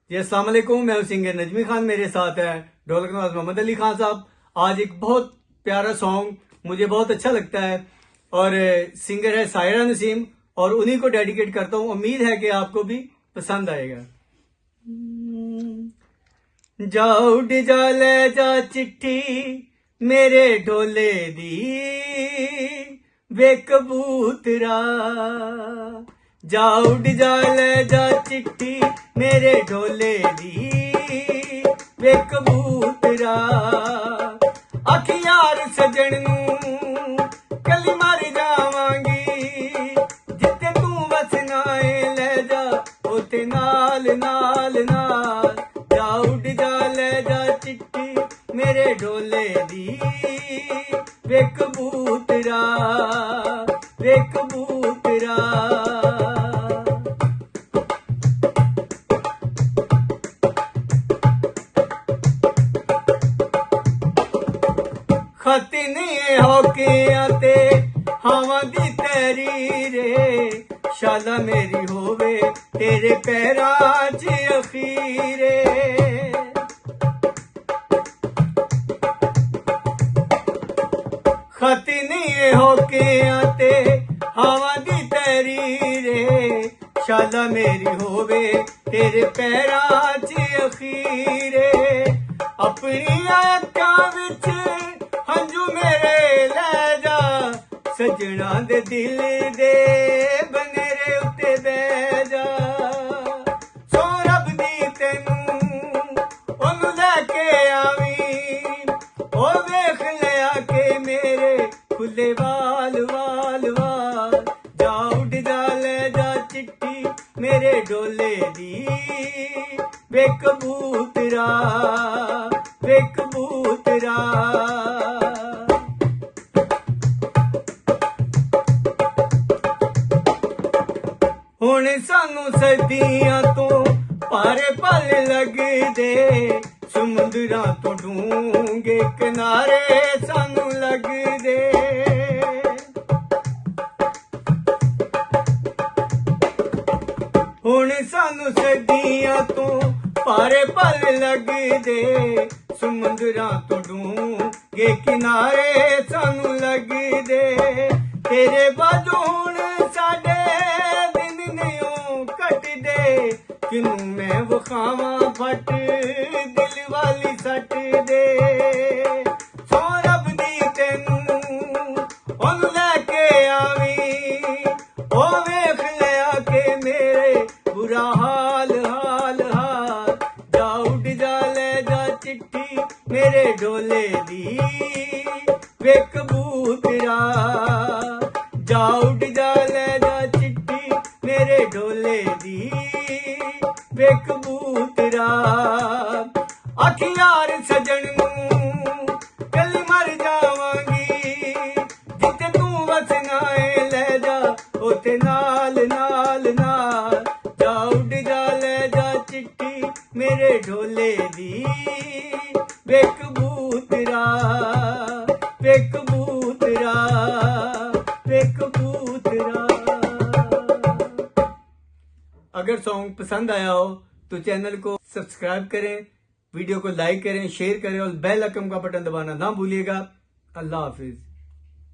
जी अस्सलाम वालेकुम, मैं हूं सिंगर नजमी खान। मेरे साथ है ढोलक नवाज मोहम्मद अली खान साहब। आज एक बहुत प्यारा सॉन्ग मुझे बहुत अच्छा लगता है और सिंगर है सायरा नसीम और उन्हीं को डेडिकेट करता हूं। उम्मीद है कि आपको भी पसंद आएगा। जा उड़ जा ले जा चिट्ठी मेरे ढोले दी वे कबूतरा। जा उड़ जा ले जा चिट्ठी मेरे ढोले दी वे कबूतरा। अख यार सजन नूं कली मर जावांगी जिथे तू वसना है ले जा उथे नाल नाल नाल। जा उड़ जा ले जा चिट्ठी मेरे ढोले दी वे कबूतरा वे कबूतरा। खत नहीं होके आते हवा दी तेरी रे शाला मेरी होवे तेरे पैरां च अखीरे। खत नहीं होके आते हवा दी तेरी रे शाला मेरी होवे तेरे पैरां च अखीरे। अपनी अक्खां विच हंजू मेरे ले जा सजना दे दिल दे बनेरे उत्ते बह जा। सो रब दी तेनू ओनू लैके आवी ओ वेख लिया के मेरे खुले वाल वाल वाल। जा उड़ जा ले जा चिट्ठी मेरे ढोले दी वे कबूतरा वे कबूतरा। हुण सानू सर्दियां तो पारे पल लगदे समुंदरां तो डूंगे किनारे सानू लगदे। हुण सानू सर्दियां तो पारे पल लगदे समुंदरां तो डूंगे किनारे सानू लगदे। तेरे बाजू हुण साडे किनू मैं वखावा फट दिल वाली सट दे। सो रब दी तेनू ओनू लैके आवी ओ वेख लिया के मेरे बुरा हाल हाल हाल। जा उड़ जा ले जा चिट्ठी मेरे ढोले दी वे कबूतरा। जा उड़ जा ले जा चिट्ठी मेरे ढोले दी वे कबूतरा। अख यार सजन नूं कल मर जावांगी जिथे तू वसना है ले जा उथे नाल नाल नाल। जा उड़ जा ले जा चिट्ठी मेरे ढोले दी वे कबूतरा वे कबूतरा वे कबूतरा। अगर सॉन्ग पसंद आया हो तो चैनल को सब्सक्राइब करें, वीडियो को लाइक करें, शेयर करें और बेल आइकन का बटन दबाना ना भूलिएगा। अल्लाह हाफिज।